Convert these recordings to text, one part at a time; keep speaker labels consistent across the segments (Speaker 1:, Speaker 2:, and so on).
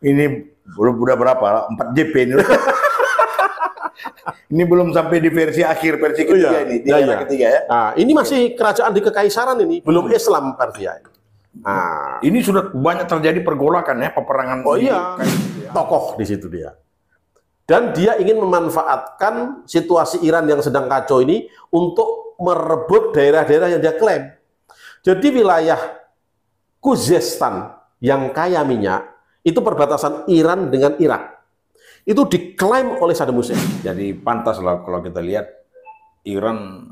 Speaker 1: Ini udah berapa? 4 JP ini. Ini belum sampai di versi akhir, versi ketiga ini, di era ketiga ya.
Speaker 2: Nah, ini masih kerajaan di kekaisaran ini, belum Islam Persia.
Speaker 1: Nah, ini sudah banyak terjadi pergolakan ya, peperangan.
Speaker 2: Oh iya, tokoh di situ dia. Dan dia ingin memanfaatkan situasi Iran yang sedang kacau ini untuk merebut daerah-daerah yang dia klaim. Jadi wilayah Khuzestan yang kaya minyak, itu perbatasan Iran dengan Irak. Itu diklaim oleh Saddam Hussein.
Speaker 1: Jadi pantas lah kalau kita lihat Iran,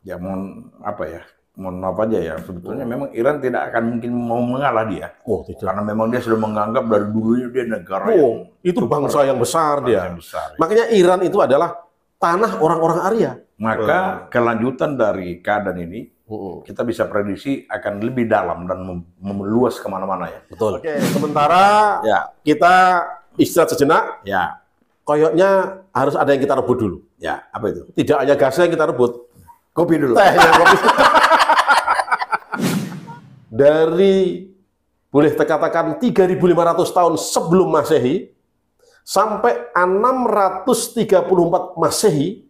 Speaker 1: ya mohon maaf aja ya, sebetulnya memang Iran tidak akan mungkin mau mengalah dia.
Speaker 2: Oh, tidak.
Speaker 1: Karena memang dia sudah menganggap dari dulunya dia negara yang
Speaker 2: itu bangsa yang besar dia.
Speaker 1: Yang besar.
Speaker 2: Makanya Iran itu adalah tanah orang-orang Arya.
Speaker 1: Maka kelanjutan dari keadaan ini, kita bisa prediksi akan lebih dalam dan meluas kemana-mana ya.
Speaker 2: Betul. Oke, sementara kita istirahat sejenak.
Speaker 1: Ya.
Speaker 2: Koyoknya harus ada yang kita rebut dulu.
Speaker 1: Ya, apa itu?
Speaker 2: Tidak hanya gasnya yang kita rebut.
Speaker 1: Kopi dulu.
Speaker 2: Tehnya kopi. Dari boleh dikatakan 3.500 tahun sebelum Masehi sampai 634 Masehi,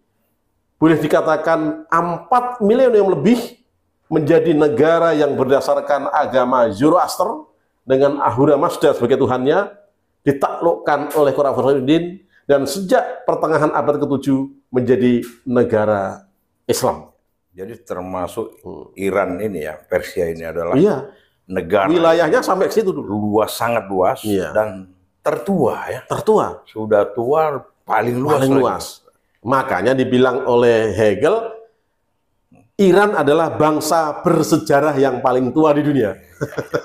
Speaker 2: boleh dikatakan 4 milenium lebih menjadi negara yang berdasarkan agama Zoroaster dengan Ahura Mazda sebagai Tuhannya, ditaklukkan oleh Khurafasyidin, dan sejak pertengahan abad ke-7 menjadi negara Islam.
Speaker 1: Jadi termasuk Iran ini ya, Persia ini adalah negara
Speaker 2: wilayahnya sampai ke situ dulu.
Speaker 1: Luas, sangat luas dan tertua ya.
Speaker 2: Tertua.
Speaker 1: Sudah tua paling luas.
Speaker 2: Paling luas. Makanya dibilang oleh Hegel, Iran adalah bangsa bersejarah yang paling tua di dunia.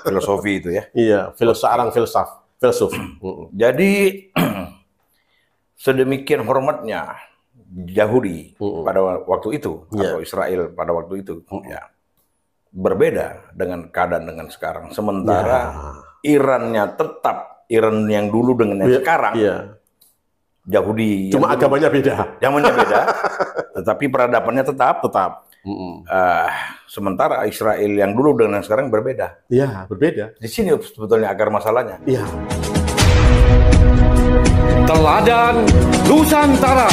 Speaker 1: Filosofi itu ya.
Speaker 2: Iya, seorang filsuf.
Speaker 1: Jadi sedemikian hormatnya Yahudi pada waktu itu atau Israel pada waktu itu ya berbeda dengan keadaan dengan sekarang. Sementara Irannya tetap Iran yang dulu dengan yang sekarang. Yahudi
Speaker 2: cuma agamanya beda.
Speaker 1: Zamannya beda, tetapi peradabannya tetap. Sementara Israel yang dulu dengan yang sekarang berbeda.
Speaker 2: Iya, berbeda.
Speaker 1: Di sini sebetulnya akar masalahnya.
Speaker 2: Iya.
Speaker 3: Teladan Nusantara.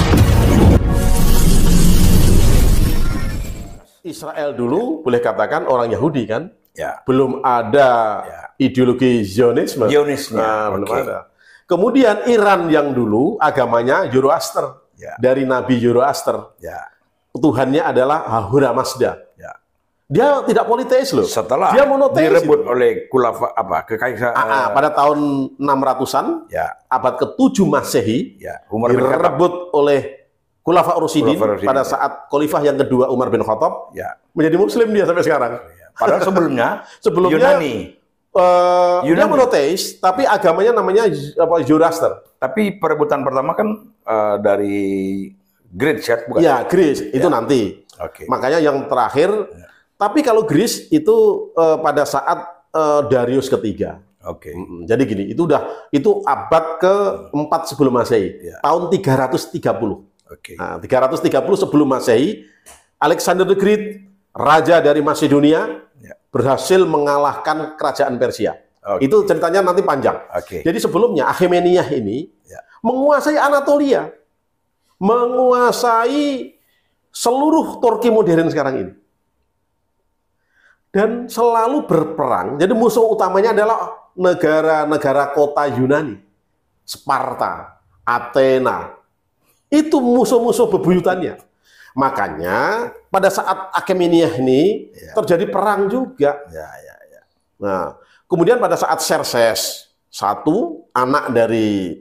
Speaker 2: Israel dulu boleh katakan orang Yahudi kan?
Speaker 1: Ya.
Speaker 2: Belum ada ideologi Zionisme. Belum ada. Kemudian Iran yang dulu agamanya Zoroaster. Dari Nabi Zoroaster. Tuhannya adalah Ahura Mazda. Dia tidak politeis loh.
Speaker 1: Setelah
Speaker 2: dia monoteis
Speaker 1: direbut oleh kekaisaran
Speaker 2: pada tahun 600-an, abad ke-7 Masehi, direbut oleh Khulafa Rasyidin pada saat khalifah yang kedua Umar bin Khattab, menjadi Muslim dia sampai sekarang.
Speaker 1: Padahal sebelumnya Yunani.
Speaker 2: Dia monoteis, tapi agamanya namanya Zoroaster.
Speaker 1: Tapi perebutan pertama kan dari Greece, bukan?
Speaker 2: Ya, Greece itu nanti. Makanya yang terakhir. Tapi kalau Greece itu pada saat Darius ketiga. Jadi gini, itu abad ke-4 sebelum Masehi, tahun 330. Nah, 330 sebelum Masehi, Alexander the Great, raja dari Macedonia, berhasil mengalahkan kerajaan Persia. Itu ceritanya nanti panjang. Jadi sebelumnya Achaemenid ini menguasai Anatolia, menguasai seluruh Turki modern sekarang ini. Dan selalu berperang. Jadi musuh utamanya adalah negara-negara kota Yunani. Sparta, Athena. Itu musuh-musuh bebuyutannya. Makanya pada saat Achaemenid ini terjadi perang juga. Nah, kemudian pada saat Xerxes satu, anak dari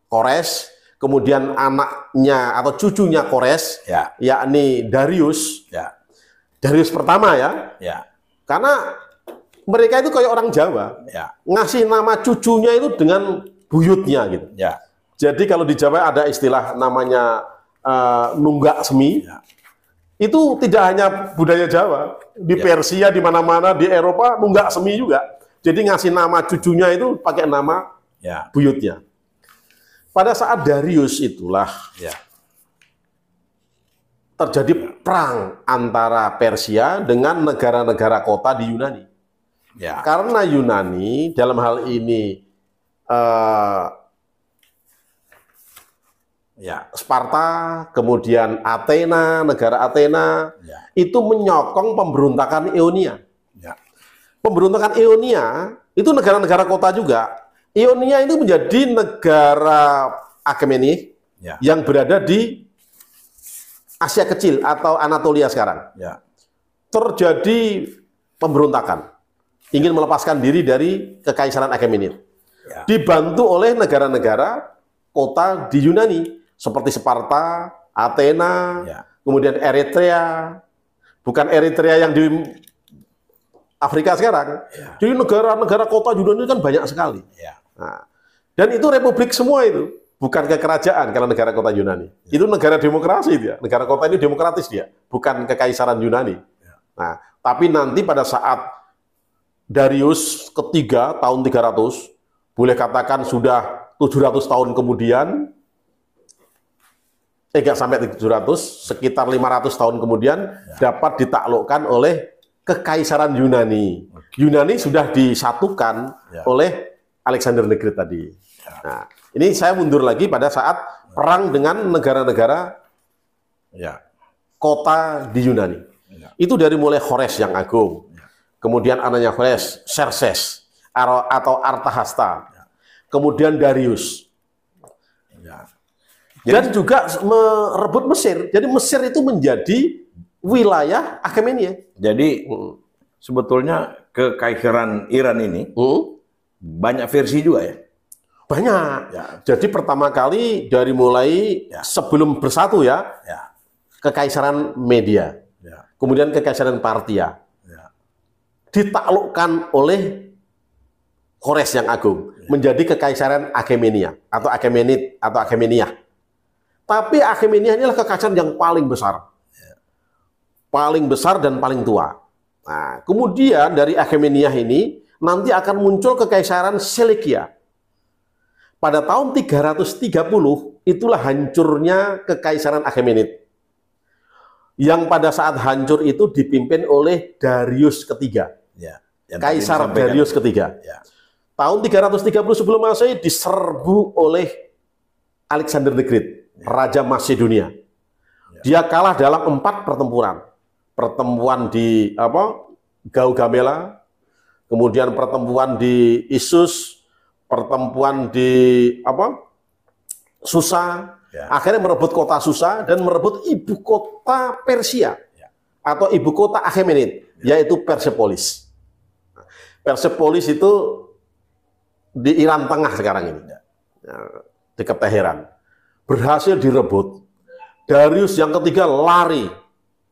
Speaker 2: Kores, kemudian anaknya atau cucunya Kores, yakni Darius. Darius pertama ya. Karena mereka itu kayak orang Jawa, ngasih nama cucunya itu dengan buyutnya gitu. Jadi kalau di Jawa ada istilah namanya nunggak semi. Itu tidak hanya budaya Jawa, di Persia, di mana-mana, di Eropa nunggak semi juga. Jadi ngasih nama cucunya itu pakai nama buyutnya. Pada saat Darius itulah terjadi perang antara Persia dengan negara-negara kota di Yunani.
Speaker 1: Ya.
Speaker 2: Karena Yunani dalam hal ini
Speaker 1: Ya.
Speaker 2: Sparta, kemudian Athena, negara Athena,
Speaker 1: Ya.
Speaker 2: itu menyokong pemberontakan Ionia.
Speaker 1: Ya.
Speaker 2: Pemberontakan Ionia itu negara-negara kota juga. Ionia itu menjadi negara Achaemenid
Speaker 1: Ya.
Speaker 2: yang berada di Asia Kecil atau Anatolia sekarang.
Speaker 1: Ya.
Speaker 2: Terjadi pemberontakan, ingin melepaskan diri dari kekaisaran Achaemenid.
Speaker 1: Ya.
Speaker 2: Dibantu oleh negara-negara kota di Yunani seperti Sparta, Athena,
Speaker 1: Ya.
Speaker 2: kemudian Eritrea. Bukan Eritrea yang di Afrika sekarang.
Speaker 1: Ya.
Speaker 2: Jadi negara-negara kota Yunani kan banyak sekali.
Speaker 1: Ya.
Speaker 2: Nah, dan itu republik semua itu, bukan kekerajaan kalau negara kota Yunani. Itu negara demokrasi dia, negara kota ini demokratis dia, bukan kekaisaran Yunani. Nah, tapi nanti pada saat Darius ketiga tahun 300, boleh katakan sudah 700 tahun kemudian, nggak sampai 700, sekitar 500 tahun kemudian dapat ditaklukkan oleh kekaisaran Yunani. Yunani sudah disatukan oleh Alexander the Great tadi. Nah, ini saya mundur lagi pada saat perang dengan negara-negara kota di Yunani. Itu dari mulai Khores yang agung, kemudian anaknya Khores, Xerxes atau Artahasta, kemudian Darius, dan juga merebut Mesir. Jadi Mesir itu menjadi wilayah Achaemenid.
Speaker 1: Jadi sebetulnya kekaisaran Iran ini banyak versi juga ya.
Speaker 2: Banyak. Jadi pertama kali dari mulai sebelum bersatu kekaisaran Media, kemudian kekaisaran Parthia, ditaklukkan oleh Khores yang agung, menjadi kekaisaran Achaemenia atau Achaemenid atau Achaemenia. Tapi Achaemenia inilah kekaisaran yang paling besar. Paling besar dan paling tua. Nah, kemudian dari Achaemenia ini nanti akan muncul kekaisaran Seleukia. Pada tahun 330 itulah hancurnya kekaisaran Achaemenid. Yang pada saat hancur itu dipimpin oleh Darius ketiga. Kaisar Darius ketiga. Tahun 330 sebelum Masehi diserbu oleh Alexander the Great, Raja Macedonia. Dia kalah dalam 4 pertempuran. Pertemuan di Gaugamela, kemudian pertemuan di Issus, pertemuan di Susa, akhirnya merebut kota Susa dan merebut ibu kota Persia atau ibu kota Achaemenid, yaitu Persepolis. Persepolis itu di Iran Tengah sekarang ini, dekat Teheran. Berhasil direbut. Darius yang ketiga lari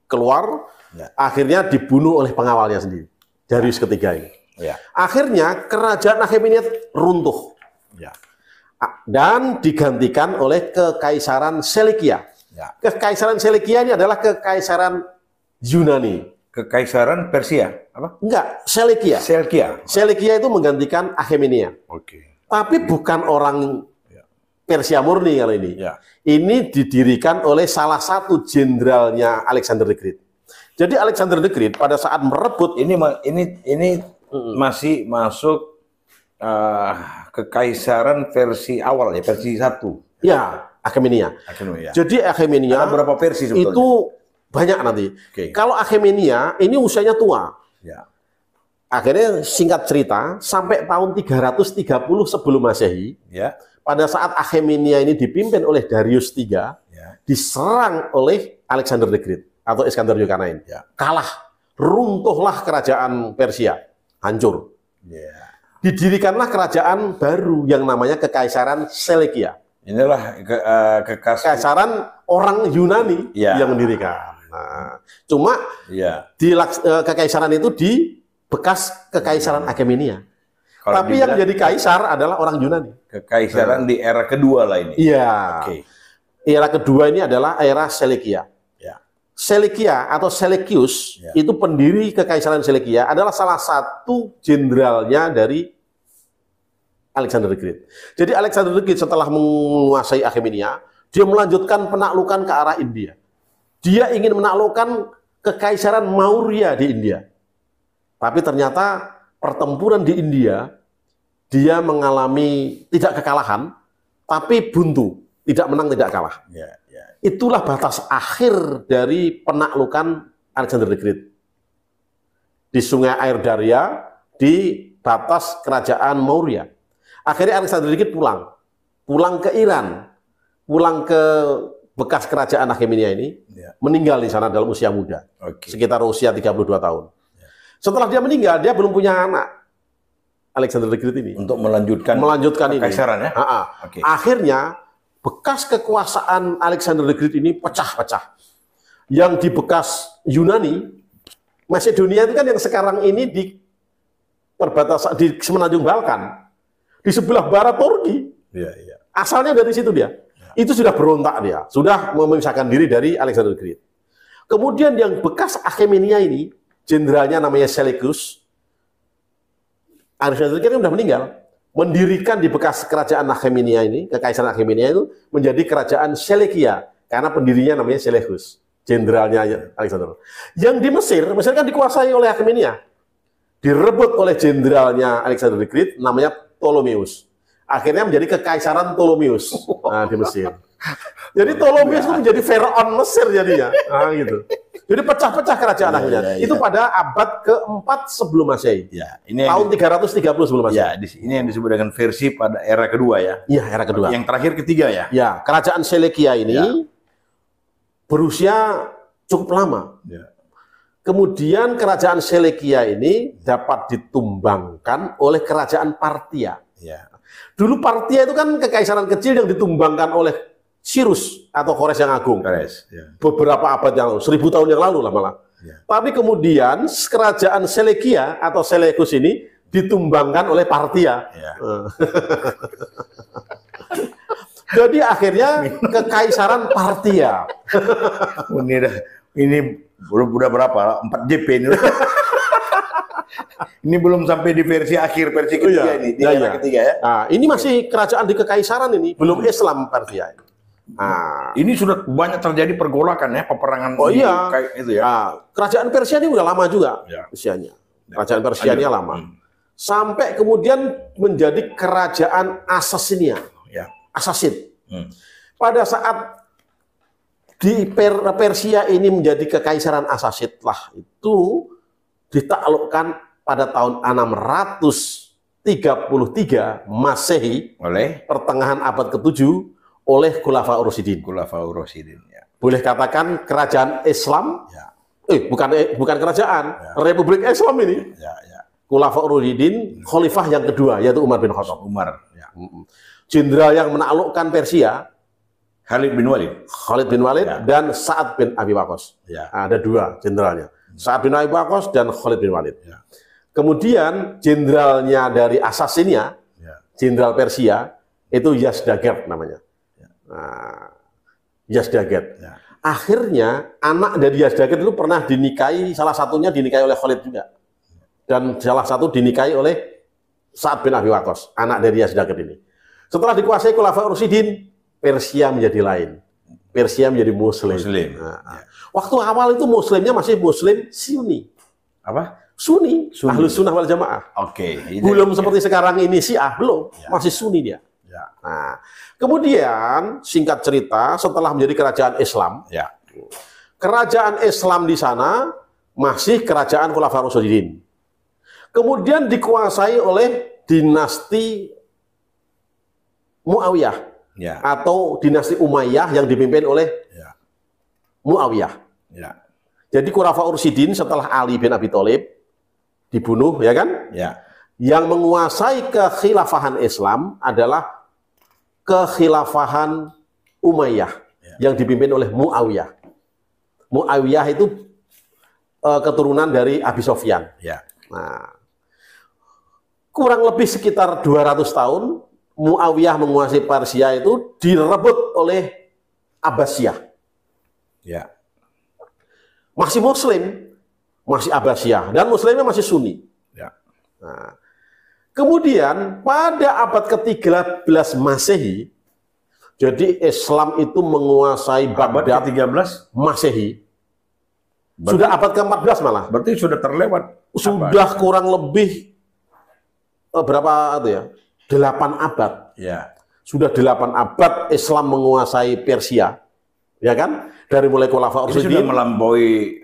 Speaker 2: keluar, akhirnya dibunuh oleh pengawalnya sendiri. Darius ketiga ini. Akhirnya kerajaan Achaemenid runtuh dan digantikan oleh kekaisaran Seleukia. Kekaisaran Seleukia ini adalah kekaisaran Yunani.
Speaker 1: Kekaisaran Persia apa?
Speaker 2: Enggak, Seleukia. Seleukia itu menggantikan Achaemenia. Tapi bukan orang Persia murni kalau ini. Ini didirikan oleh salah satu jenderalnya Alexander the Great. Jadi Alexander the Great pada saat merebut
Speaker 1: ini masih masuk kekaisaran versi awal ya, versi 1.
Speaker 2: Ya, Achaemenia. Jadi Achaemenia
Speaker 1: ada berapa versi sebetulnya?
Speaker 2: Itu banyak nanti. Kalau Achaemenia ini usianya tua. Akhirnya singkat cerita sampai tahun 330 sebelum Masehi, pada saat Achaemenia ini dipimpin oleh Darius III, diserang oleh Alexander the Great atau Iskandar Zulkarnain. Kalah, runtuhlah kerajaan Persia, hancur. Didirikanlah kerajaan baru yang namanya Kekaisaran Seleukia.
Speaker 1: Inilah
Speaker 2: kekaisaran orang Yunani yang mendirikan. Nah, cuma kekaisaran itu di bekas kekaisaran Achaemenia. Tapi yang jadi kaisar adalah orang Yunani.
Speaker 1: Kekaisaran di era kedua lah ini.
Speaker 2: Iya. Era kedua ini adalah era Seleukia. Seleukia atau Seleucus itu pendiri kekaisaran Seleukia adalah salah satu jenderalnya dari Alexander the Great. Jadi Alexander the Great setelah menguasai Achaemenia, dia melanjutkan penaklukan ke arah India. Dia ingin menaklukkan kekaisaran Maurya di India. Tapi ternyata pertempuran di India, dia mengalami tidak kekalahan, tapi buntu, tidak menang, tidak kalah.
Speaker 1: Ya, ya.
Speaker 2: Itulah batas akhir dari penaklukan Alexander the Great. Di Sungai Air Darya, di batas kerajaan Maurya. Akhirnya Alexander the Great pulang ke Iran, pulang ke bekas kerajaan Akhemenia ini, meninggal di sana dalam usia muda, sekitar usia 32 tahun. Setelah dia meninggal, dia belum punya anak, Alexander the Great ini.
Speaker 1: Untuk melanjutkan
Speaker 2: ini.
Speaker 1: kekaisaran ya?
Speaker 2: Akhirnya, bekas kekuasaan Alexander the Great ini pecah-pecah. Yang di bekas Yunani, Macedonia itu kan yang sekarang ini di perbatasan, di semenanjung Balkan, di sebelah barat Turki. Asalnya dari situ dia. Itu sudah berontak dia, sudah memisahkan diri dari Alexander the Great. Kemudian yang bekas Akhemenia ini, jenderalnya namanya Seleucus. Alexander the Great sudah meninggal, mendirikan di bekas kerajaan Akhemenia ini, kekaisaran Akhemenia itu menjadi kerajaan Seleukia, karena pendirinya namanya Seleucus, jenderalnya Alexander. Yang di Mesir kan dikuasai oleh Akhemenia, direbut oleh jenderalnya Alexander the Great, namanya Ptolemeus. Akhirnya menjadi kekaisaran Ptolemeus di Mesir. Jadi Ptolemeus itu menjadi Firaun Mesir jadinya. Gitu. Jadi pecah-pecah kerajaan akhirnya. Itu pada abad keempat sebelum Masehi. Tahun 330 sebelum Masehi.
Speaker 1: Ini yang disebut dengan versi pada era kedua ya.
Speaker 2: Iya, era kedua.
Speaker 1: Yang terakhir ketiga ya.
Speaker 2: Ya, kerajaan Seleukia ini berusia cukup lama. Kemudian kerajaan Seleukia ini dapat ditumbangkan oleh kerajaan Parthia. Dulu Parthia itu kan kekaisaran kecil yang ditumbangkan oleh Cyrus atau Kores yang Agung. Beberapa abad yang lalu, 1000 tahun yang lalu lah malah. Tapi kemudian kerajaan Seleukia atau Seleucus ini ditumbangkan oleh Parthia. Jadi akhirnya kekaisaran Parthia.
Speaker 1: Ini udah berapa? 4 JP ini. Ini belum sampai di versi akhir, versi ketiga ini, di era ketiga ya.
Speaker 2: Nah, ini masih kerajaan di kekaisaran ini, belum Islam Persia.
Speaker 1: Ini sudah banyak terjadi pergolakan ya, peperangan itu ya.
Speaker 2: Kerajaan Persia ini udah lama juga usianya. Kerajaan Persia ini lama. Sampai kemudian menjadi kerajaan Asasinia. Asasid. Pada saat di Persia ini menjadi kekaisaran Asasid lah, itu ditaklukkan pada tahun 633 Masehi oleh pertengahan abad ke-7 oleh Khulafaur Rasyidin. Boleh katakan kerajaan Islam, bukan kerajaan, Republik Islam ini. Khulafaur Rasyidin, khalifah yang kedua yaitu Umar bin Khattab. Jenderal yang menaklukkan Persia,
Speaker 1: Khalid bin Walid
Speaker 2: dan Sa'ad bin Abi Waqqas. Ada dua jenderalnya, Sa'ad bin Abi Waqqas dan Khalid bin Walid. Kemudian jenderalnya dari Asasinia, jenderal Persia, itu Yazdagerd namanya. Yazdagerd. Akhirnya anak dari Yazdagerd itu pernah dinikahi, salah satunya dinikahi oleh Khalid juga. Dan salah satu dinikahi oleh Sa'ad bin Abi Waqqas, anak dari Yazdagerd ini. Setelah dikuasai Khulafaur Rasyidin, Persia menjadi lain. Persia menjadi Muslim. Waktu awal itu Muslimnya masih Muslim Sunni.
Speaker 1: Apa?
Speaker 2: Sunni. Ahlus Sunnah wal Jamaah. Belum seperti sekarang ini Syiah, belum. Masih Sunni dia. Nah, kemudian singkat cerita, setelah menjadi kerajaan Islam, kerajaan Islam di sana masih kerajaan Khulafaur Rasyidin. Kemudian dikuasai oleh dinasti Muawiyah atau dinasti Umayyah yang dipimpin oleh Muawiyah. Jadi Khulafaur Rasyidin setelah Ali bin Abi Thalib dibunuh, ya kan? Yang menguasai kekhilafahan Islam adalah kekhilafahan Umayyah yang dipimpin oleh Muawiyah. Muawiyah itu keturunan dari Abi Sofyan. Nah, kurang lebih sekitar 200 tahun Muawiyah menguasai Persia itu direbut oleh Abbasiyah. Masih Muslim, masih Abbasiyah, dan Muslimnya masih Sunni. Nah, kemudian pada abad ke-13 Masehi, jadi Islam itu menguasai Baghdad
Speaker 1: 13
Speaker 2: Masehi. Sudah abad ke-14 malah.
Speaker 1: Berarti sudah terlewat.
Speaker 2: Sudah kurang lebih berapa itu ya? 8 abad.
Speaker 1: Ya.
Speaker 2: Sudah 8 abad Islam menguasai Persia. Ya kan? Dari mulai Khulafaur
Speaker 1: Ini sudah
Speaker 2: Rasyidin
Speaker 1: melampaui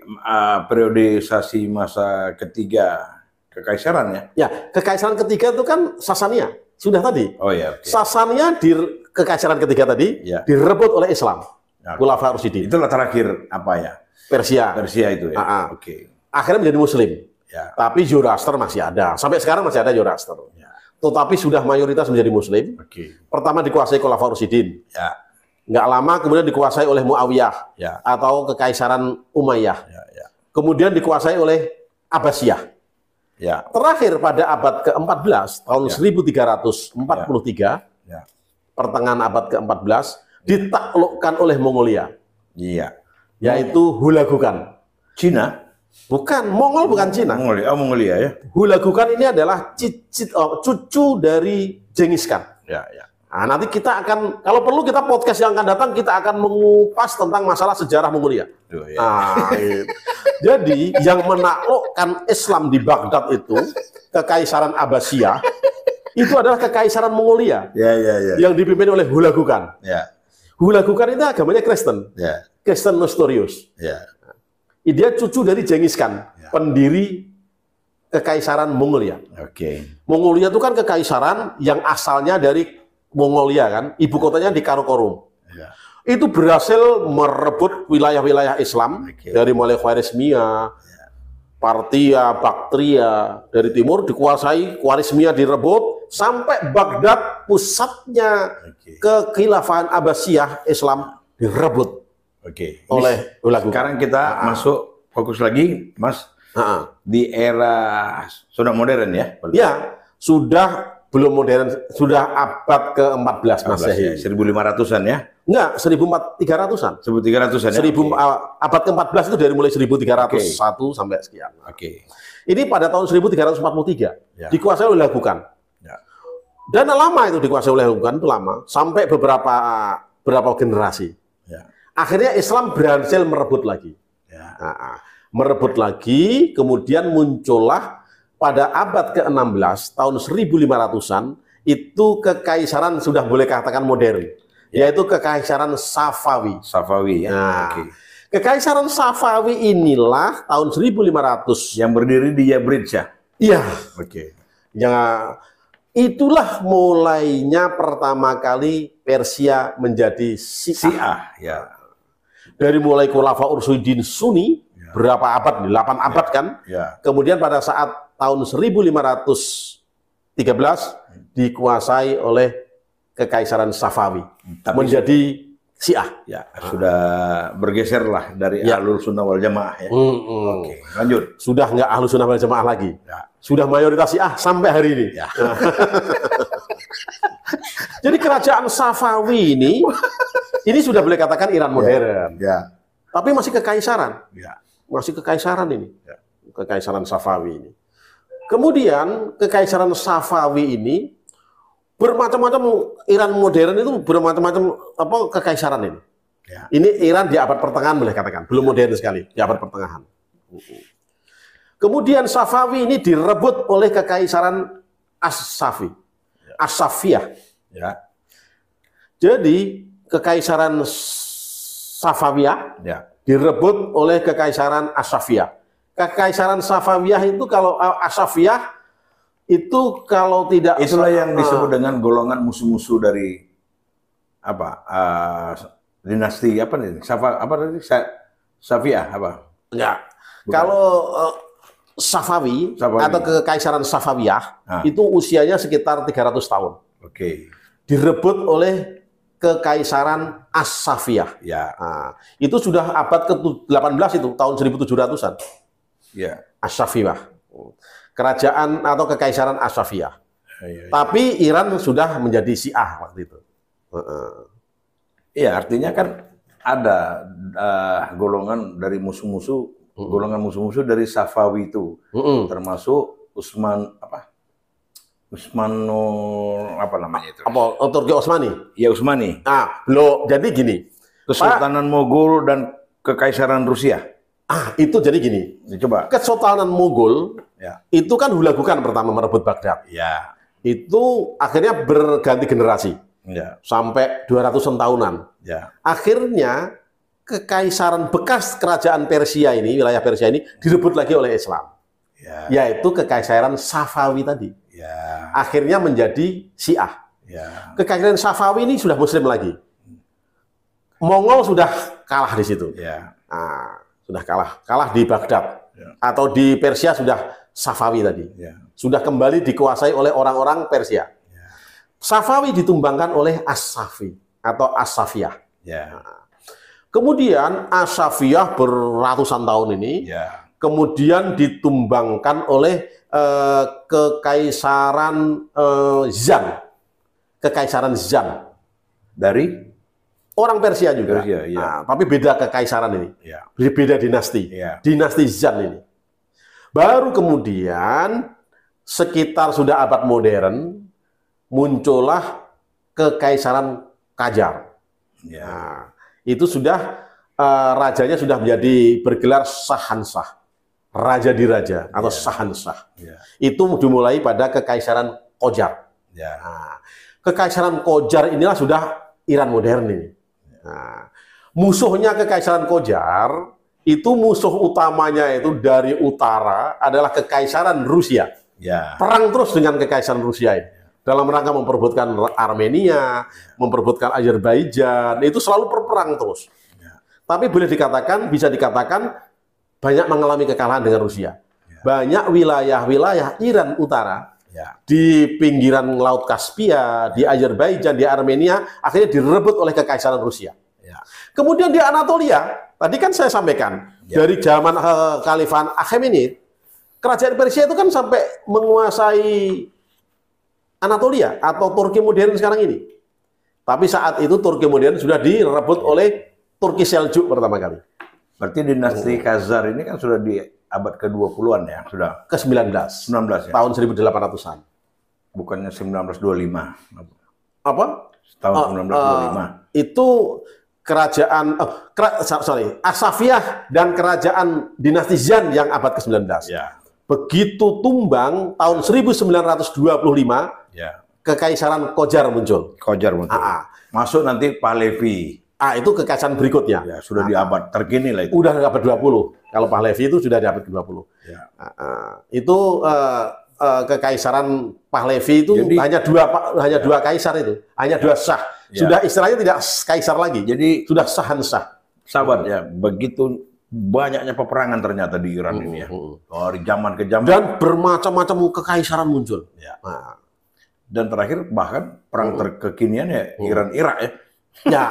Speaker 1: periodisasi masa ketiga kekaisaran ya?
Speaker 2: ya, kekaisaran ketiga itu kan Sasania. Sudah tadi.
Speaker 1: Oh ya. Okay.
Speaker 2: Sasania di kekaisaran ketiga tadi
Speaker 1: Ya.
Speaker 2: direbut oleh Islam.
Speaker 1: Nah,
Speaker 2: Khulafaur Rasyidin.
Speaker 1: itulah terakhir apa ya?
Speaker 2: Persia.
Speaker 1: Persia itu ya.
Speaker 2: Oke.
Speaker 1: Oke.
Speaker 2: Akhirnya menjadi Muslim.
Speaker 1: Ya.
Speaker 2: Tapi Zoroaster masih ada. Sampai sekarang masih ada Zoroaster.
Speaker 1: Ya.
Speaker 2: Tetapi sudah mayoritas menjadi Muslim.
Speaker 1: Oke.
Speaker 2: Pertama dikuasai Khulafaur Rasyidin.
Speaker 1: Ya.
Speaker 2: Nggak lama kemudian dikuasai oleh Muawiyah
Speaker 1: Ya.
Speaker 2: atau kekaisaran Umayyah.
Speaker 1: Ya. Ya.
Speaker 2: Kemudian dikuasai oleh Abbasiyah.
Speaker 1: Ya.
Speaker 2: Terakhir pada abad ke-14 tahun 1343,
Speaker 1: Ya.
Speaker 2: pertengahan abad ke-14 ditaklukkan oleh Mongolia,
Speaker 1: Iya.
Speaker 2: yaitu Hulagukan.
Speaker 1: Cina?
Speaker 2: Bukan, Mongol bukan Cina.
Speaker 1: Mongolia. Oh, Mongolia ya.
Speaker 2: Hulagukan ini adalah cucu dari Genghis Khan.
Speaker 1: Ya. Ya.
Speaker 2: Nah, nanti kita akan, kalau perlu kita podcast yang akan datang, kita akan mengupas tentang masalah sejarah Mongolia.
Speaker 1: Tuh, ya.
Speaker 2: Nah, gitu. Jadi yang menaklukkan Islam di Baghdad itu, Kekaisaran Abbasiyah, itu adalah Kekaisaran Mongolia
Speaker 1: Ya. Ya. Ya.
Speaker 2: yang dipimpin oleh Hulagukan.
Speaker 1: Ya.
Speaker 2: Hulagukan itu agamanya Kristen,
Speaker 1: Ya.
Speaker 2: Kristen Nestorius.
Speaker 1: Ya.
Speaker 2: Dia cucu dari Genghis Khan, pendiri Kekaisaran Mongolia.
Speaker 1: Oke.
Speaker 2: Mongolia itu kan kekaisaran yang asalnya dari Mongolia kan, ibu kotanya di Karakorum.
Speaker 1: Ya.
Speaker 2: Itu berhasil merebut wilayah-wilayah Islam dari mulai Khwarezmia, Partia, Baktria dari timur dikuasai, Khwarezmia direbut sampai Baghdad pusatnya kekhilafahan Abbasiyah Islam direbut
Speaker 1: Oke.
Speaker 2: oleh Hulagukan.
Speaker 1: Sekarang kita masuk fokus lagi, Mas, di era sudah modern ya?
Speaker 2: Ya, sudah belum modern, sudah abad ke-14 Masehi.
Speaker 1: 1500-an ya?
Speaker 2: Enggak, 1300-an.
Speaker 1: 1300-an ya?
Speaker 2: Abad ke-14 itu dari mulai 1301 sampai sekian.
Speaker 1: Oke.
Speaker 2: Ini pada tahun 1343
Speaker 1: Ya.
Speaker 2: dikuasai oleh Hulagukan.
Speaker 1: Ya.
Speaker 2: Dan lama itu dikuasai oleh Hulagukan, itu lama sampai beberapa generasi.
Speaker 1: Ya.
Speaker 2: Akhirnya Islam berhasil merebut lagi.
Speaker 1: Ya.
Speaker 2: Merebut lagi, kemudian muncullah pada abad ke-16 tahun 1500-an itu kekaisaran sudah boleh katakan modern, yaitu kekaisaran Safawi.
Speaker 1: Safawi ya.
Speaker 2: Nah,
Speaker 1: Oke.
Speaker 2: Kekaisaran Safawi inilah tahun 1500
Speaker 1: Yang berdiri di Yabrid ya?
Speaker 2: iya,
Speaker 1: Oke.
Speaker 2: yang itulah mulainya pertama kali Persia menjadi Syiah.
Speaker 1: Syiah ya.
Speaker 2: Dari mulai Khulafaur Rasyidin Sunni, berapa abad? 8 abad kan?
Speaker 1: Ya.
Speaker 2: Kemudian pada saat tahun 1513 dikuasai oleh Kekaisaran Safawi,
Speaker 1: Tapi
Speaker 2: menjadi Syiah.
Speaker 1: ya, sudah bergeser lah dari Ahlus Sunnah wal Jamaah ya. Oke, lanjut.
Speaker 2: Sudah nggak Ahlus Sunnah wal Jamaah lagi.
Speaker 1: Ya.
Speaker 2: Sudah mayoritas Syiah sampai hari ini.
Speaker 1: Ya.
Speaker 2: Jadi kerajaan Safawi ini sudah boleh katakan Iran modern.
Speaker 1: Ya.
Speaker 2: Tapi masih kekaisaran.
Speaker 1: Ya.
Speaker 2: Masih kekaisaran ini.
Speaker 1: Ya.
Speaker 2: Kekaisaran Safawi ini. Kemudian kekaisaran Safawi ini bermacam-macam, Iran modern itu bermacam-macam apa kekaisaran ini.
Speaker 1: Ya.
Speaker 2: Ini Iran di abad pertengahan boleh katakan, belum modern sekali, di abad pertengahan. Kemudian Safawi ini direbut oleh kekaisaran As-Safiyah.
Speaker 1: Ya.
Speaker 2: Jadi kekaisaran Safawiyah
Speaker 1: Ya.
Speaker 2: direbut oleh kekaisaran As-Safiyah. Kekaisaran Safawiyah itu kalau As-Safiyah itu kalau tidak
Speaker 1: Itulah yang disebut dengan golongan musuh-musuh dari apa? Dinasti apa nih? Apa tadi? Safiyah apa?
Speaker 2: enggak.
Speaker 1: Bukan.
Speaker 2: Kalau Safawi atau kekaisaran Safawiyah itu usianya sekitar 300 tahun.
Speaker 1: Oke.
Speaker 2: Direbut oleh kekaisaran As-Safiyah.
Speaker 1: Ya.
Speaker 2: Nah, itu sudah abad ke-18 itu, tahun 1700-an.
Speaker 1: Ya.
Speaker 2: As-Safiyah. Kerajaan atau kekaisaran As-Safiyah.
Speaker 1: Ya.
Speaker 2: Tapi Iran sudah menjadi Syiah waktu itu.
Speaker 1: Iya, artinya kan ada golongan dari musuh-musuh, golongan musuh-musuh dari Safawi itu, termasuk Utsmanul apa namanya itu?
Speaker 2: Apa? Turki Utsmani?
Speaker 1: Ya Utsmani.
Speaker 2: Ah, belum. Jadi gini.
Speaker 1: Kesultanan Mogul dan Kekaisaran Rusia.
Speaker 2: Itu jadi gini.
Speaker 1: Coba.
Speaker 2: Kesultanan Mughal
Speaker 1: Ya.
Speaker 2: itu kan Hulagukan pertama merebut Baghdad.
Speaker 1: Ya.
Speaker 2: itu akhirnya berganti generasi sampai 200-an tahunan. Akhirnya kekaisaran bekas kerajaan Persia ini, wilayah Persia ini direbut lagi oleh Islam, yaitu kekaisaran Safawi tadi. Akhirnya menjadi Syiah. Kekaisaran Safawi ini sudah Muslim lagi. Mongol sudah kalah di situ. Nah, sudah kalah di Baghdad atau di Persia sudah Safawi tadi. Sudah kembali dikuasai oleh orang-orang Persia. Safawi ditumbangkan oleh As-Safi atau As-Safiyah. Kemudian As-Safiyah beratusan tahun ini, kemudian ditumbangkan oleh kekaisaran Zan, kekaisaran Zan dari orang Persia juga. Nah, tapi beda kekaisaran ini, beda dinasti, dinasti Zan ini. Baru kemudian sekitar sudah abad modern muncullah kekaisaran Qajar. Nah, itu sudah rajanya sudah menjadi bergelar Shahanshah, raja di raja atau Shahanshah. Itu dimulai pada kekaisaran Qajar. Nah, kekaisaran Qajar inilah sudah Iran modern ini. Nah, musuhnya kekaisaran Qajar itu musuh utamanya itu dari utara adalah kekaisaran Rusia. Perang terus dengan kekaisaran Rusia ini. Dalam rangka memperebutkan Armenia, memperebutkan Azerbaijan, itu selalu berperang terus. Tapi boleh dikatakan, bisa dikatakan banyak mengalami kekalahan dengan Rusia. Banyak wilayah-wilayah Iran utara di pinggiran Laut Kaspia, di Azerbaijan, di Armenia, akhirnya direbut oleh kekaisaran Rusia. Kemudian di Anatolia, tadi kan saya sampaikan, dari zaman Khalifah Achaemenid, kerajaan Persia itu kan sampai menguasai Anatolia atau Turki modern sekarang ini. Tapi saat itu Turki modern sudah direbut oleh Turki Seljuk pertama kali.
Speaker 1: Berarti dinasti Khazar ini kan sudah di abad ke-20-an ya? Sudah
Speaker 2: ke-19.
Speaker 1: 19 ya?
Speaker 2: Tahun 1800-an.
Speaker 1: Bukannya 1925.
Speaker 2: Apa?
Speaker 1: Tahun 1925.
Speaker 2: Itu kerajaan As-Safiyah dan kerajaan dinasti Zan yang abad ke-19. Begitu tumbang tahun 1925, kekaisaran Qajar muncul.
Speaker 1: Masuk nanti Pahlavi.
Speaker 2: Itu kekaisaran berikutnya.
Speaker 1: Sudah di abad terkini lah itu.
Speaker 2: Udah di abad 20. Kalau Pahlavi itu sudah di abad ke-20. Itu kekaisaran Pahlavi itu jadi, hanya dua kaisar itu. Hanya dua shah. Sudah istilahnya tidak kaisar lagi. Jadi sudah Shahanshah.
Speaker 1: Sahabat ya, begitu banyaknya peperangan ternyata di Iran ini ya. Dari zaman ke zaman.
Speaker 2: Dan bermacam-macam kekaisaran muncul.
Speaker 1: Dan terakhir bahkan perang terkekinian ya Iran-Irak ya.
Speaker 2: Ya,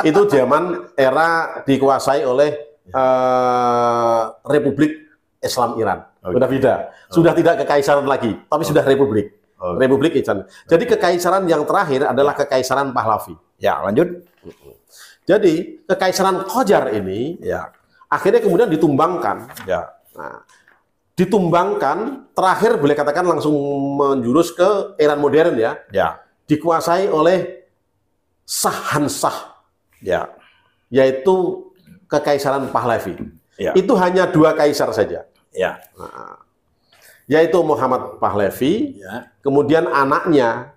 Speaker 2: itu zaman era dikuasai oleh Republik Islam Iran. Sudah beda. Sudah tidak kekaisaran lagi, tapi sudah republik. Republik Islam. Jadi kekaisaran yang terakhir adalah kekaisaran Pahlavi.
Speaker 1: Ya, lanjut.
Speaker 2: Jadi kekaisaran Qajar ini akhirnya kemudian ditumbangkan. Nah, ditumbangkan terakhir boleh katakan langsung menjurus ke Iran modern ya. Dikuasai oleh Shahanshah. Yaitu kekaisaran Pahlavi. Itu hanya dua kaisar saja. Nah, yaitu Muhammad Pahlavi, kemudian anaknya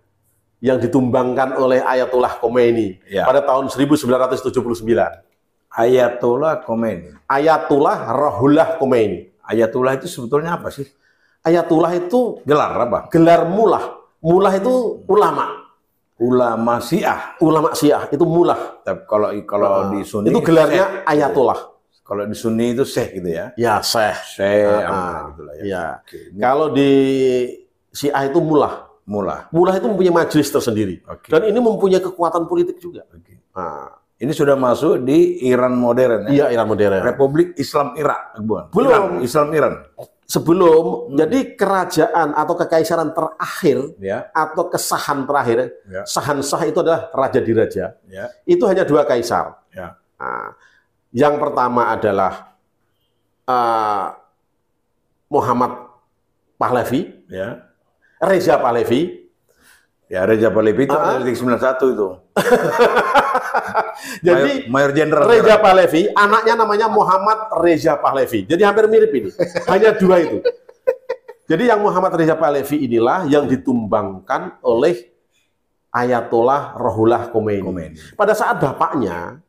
Speaker 2: yang ditumbangkan oleh Ayatollah Khomeini pada tahun 1979.
Speaker 1: Ayatollah Khomeini.
Speaker 2: Ayatollah Ruhollah Khomeini.
Speaker 1: Ayatollah itu sebetulnya apa sih?
Speaker 2: Ayatollah itu
Speaker 1: gelar apa?
Speaker 2: Gelar mullah. Mullah itu ulama.
Speaker 1: Ulama Syiah.
Speaker 2: Ulama Syiah itu mullah.
Speaker 1: Tapi kalau di Sunni
Speaker 2: itu gelarnya Ayatollah.
Speaker 1: Kalau di Sunni itu Syekh gitu ya?
Speaker 2: Ya, Syekh.
Speaker 1: Gitu lah ya.
Speaker 2: Ya. Kalau di Syiah itu mullah. Mullah itu mempunyai majelis tersendiri. Dan ini mempunyai kekuatan politik juga.
Speaker 1: Ini sudah masuk di Iran modern
Speaker 2: ya? Iya, Iran modern.
Speaker 1: Republik Islam Irak,
Speaker 2: belum.
Speaker 1: Islam Iran.
Speaker 2: Sebelum, jadi kerajaan atau kekaisaran terakhir atau kesahan terakhir, Shahanshah itu adalah raja di raja. Itu hanya dua kaisar. Nah, yang pertama adalah Muhammad Pahlavi, Reza Pahlavi.
Speaker 1: Ya, Reza Pahlavi itu dari 91 itu.
Speaker 2: Jadi
Speaker 1: Mayor Jenderal
Speaker 2: Reza Pahlavi, anaknya namanya Muhammad Reza Pahlavi. Jadi hampir mirip ini. Hanya dua itu. Jadi yang Muhammad Reza Pahlavi inilah yang ditumbangkan oleh Ayatollah Ruhollah Khomeini. Pada saat bapaknya,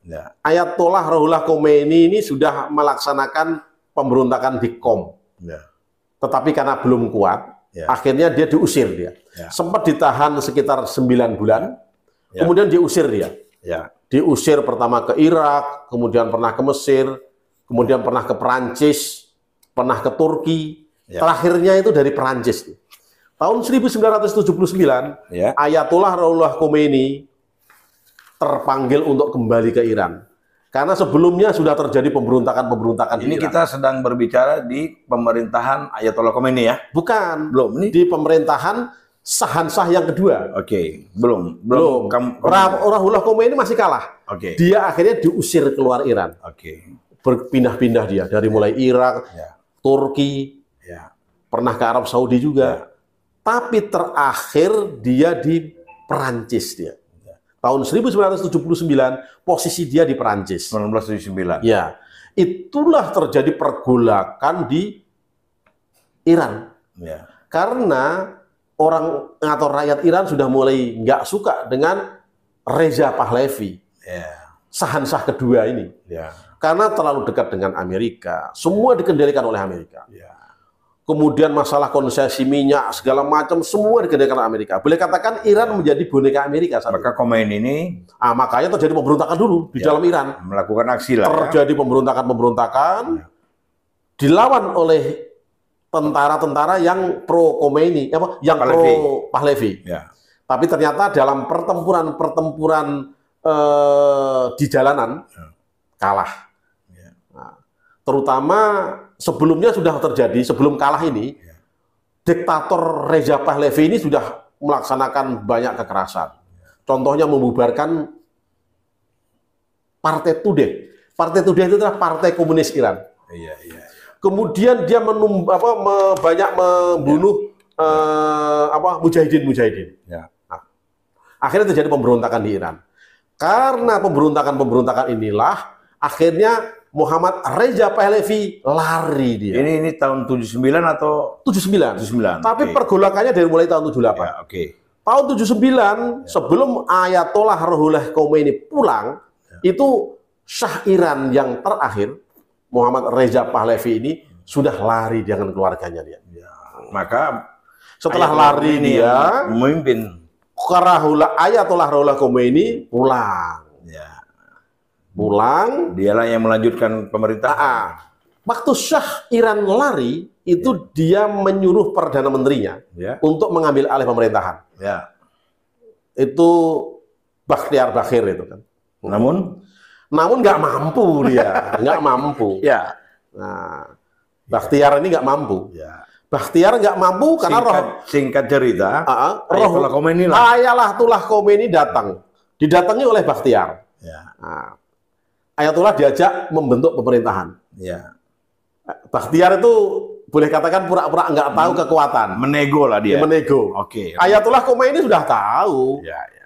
Speaker 2: Ayatollah Ruhollah Khomeini ini sudah melaksanakan pemberontakan di Qom. Tetapi karena belum kuat, akhirnya dia diusir dia. Sempat ditahan sekitar 9 bulan, kemudian diusir dia. Diusir pertama ke Irak, kemudian pernah ke Mesir, kemudian pernah ke Perancis, pernah ke Turki. Terakhirnya itu dari Perancis. Tahun 1979, Ayatollah Ruhollah Khomeini terpanggil untuk kembali ke Iran. Karena sebelumnya sudah terjadi pemberontakan-pemberontakan.
Speaker 1: Ini kita sedang berbicara di pemerintahan Ayatollah Khomeini ya?
Speaker 2: Bukan.
Speaker 1: Belum. Ini
Speaker 2: di pemerintahan Sahansah yang kedua.
Speaker 1: Belum.
Speaker 2: Ruhollah Khomeini masih kalah. Dia akhirnya diusir keluar Iran. Berpindah-pindah dia dari mulai Irak, Turki, pernah ke Arab Saudi juga. Tapi terakhir dia di Perancis dia. Tahun 1979 posisi dia di Perancis.
Speaker 1: 1979.
Speaker 2: Ya, itulah terjadi pergolakan di Iran. Karena orang atau rakyat Iran sudah mulai nggak suka dengan Reza Pahlavi, Sahansah kedua ini. Karena terlalu dekat dengan Amerika, semua dikendalikan oleh Amerika. Kemudian masalah konsesi minyak segala macam semua dikendalikan oleh Amerika. Boleh katakan Iran menjadi boneka Amerika.
Speaker 1: Maka Khomeini ini,
Speaker 2: makanya terjadi pemberontakan dulu di dalam Iran.
Speaker 1: Melakukan aksi lah.
Speaker 2: Terjadi pemberontakan, dilawan oleh tentara-tentara yang pro Khomeini, yang pro Pahlavi. Tapi ternyata dalam pertempuran di jalanan kalah. Terutama sebelumnya sudah terjadi, sebelum kalah ini, diktator Reza Pahlavi ini sudah melaksanakan banyak kekerasan. Contohnya membubarkan Partai Tudeh. Partai Tudeh itu adalah Partai Komunis Iran. Kemudian dia banyak membunuh mujahidin. Akhirnya terjadi pemberontakan di Iran. Karena pemberontakan inilah akhirnya Muhammad Reza Pahlavi lari dia.
Speaker 1: Ini tahun 79 atau
Speaker 2: 79.
Speaker 1: 79.
Speaker 2: Tapi pergolakannya dari mulai tahun 78. Tahun 79 sebelum Ayatollah Ruhollah Khomeini pulang, itu Shah Iran yang terakhir Muhammad Reza Pahlavi ini sudah lari dengan keluarganya dia.
Speaker 1: Maka
Speaker 2: setelah lari dia
Speaker 1: memimpin
Speaker 2: Ayatollah Ruhollah Khomeini pulang.
Speaker 1: Dialah yang melanjutkan pemerintahan.
Speaker 2: Waktu Shah Iran lari, itu dia menyuruh Perdana Menterinya untuk mengambil alih pemerintahan. Itu Bakhtiar Bakhir itu kan.
Speaker 1: Namun
Speaker 2: nggak mampu dia, nggak mampu. Bakhtiar ini nggak mampu. Bakhtiar nggak mampu karena
Speaker 1: singkat cerita, Ayatollah
Speaker 2: Khomeini didatangi oleh Bakhtiar. Ayatollah diajak membentuk pemerintahan. Bakhtiar itu boleh katakan pura-pura nggak tahu kekuatan.
Speaker 1: Menego lah dia.
Speaker 2: Menego. Ayatollah Khomeini sudah tahu.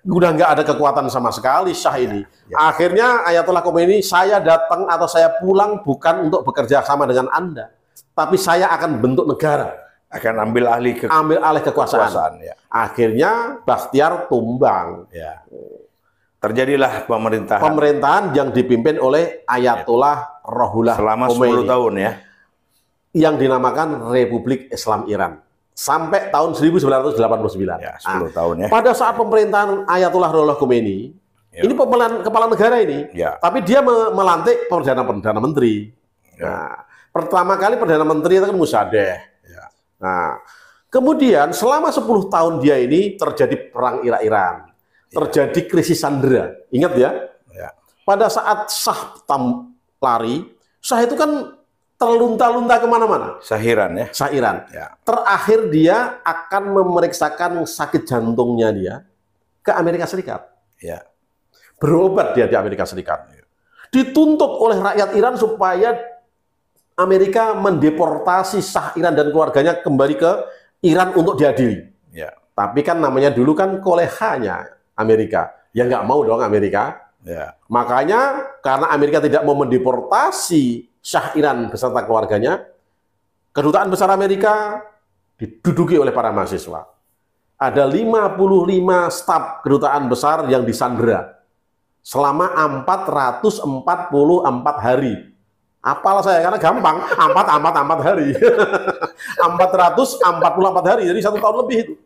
Speaker 2: Udah nggak ada kekuatan sama sekali Shah ini. Akhirnya Ayatollah Khomeini, saya datang atau saya pulang bukan untuk bekerja sama dengan Anda, tapi saya akan bentuk negara.
Speaker 1: Akan ambil alih
Speaker 2: kekuasaan. Akhirnya Bakhtiar tumbang.
Speaker 1: Terjadilah pemerintahan
Speaker 2: yang dipimpin oleh Ayatollah Ruhollah
Speaker 1: selama
Speaker 2: Khomeini
Speaker 1: 10 tahun ya.
Speaker 2: Yang dinamakan Republik Islam Iran. Sampai tahun 1989.
Speaker 1: 10 tahun ya.
Speaker 2: Pada saat pemerintahan Ayatollah Ruhollah Khomeini, ini kepala negara ini. Tapi dia melantik Perdana Menteri. Pertama kali Perdana Menteri itu kan Mosaddeq. Kemudian selama 10 tahun dia ini terjadi perang Irak-Iran. Terjadi krisis sandera. Ingat ya? Pada saat Shah lari, Shah itu kan terlunta-lunta kemana-mana.
Speaker 1: Shah Iran ya?
Speaker 2: Shah Iran. Terakhir dia akan memeriksakan sakit jantungnya dia ke Amerika Serikat. Berobat dia di Amerika Serikat. Dituntut oleh rakyat Iran supaya Amerika mendeportasi Shah Iran dan keluarganya kembali ke Iran untuk diadili. Tapi kan namanya dulu kan kolehanya Amerika. Ya nggak mau dong Amerika. Makanya karena Amerika tidak mau mendeportasi Shah Iran beserta keluarganya, kedutaan besar Amerika diduduki oleh para mahasiswa. Ada 55 staf kedutaan besar yang disandera selama 444 hari. Apal saya karena gampang, 4 hari. 444 hari, jadi 1 tahun lebih itu.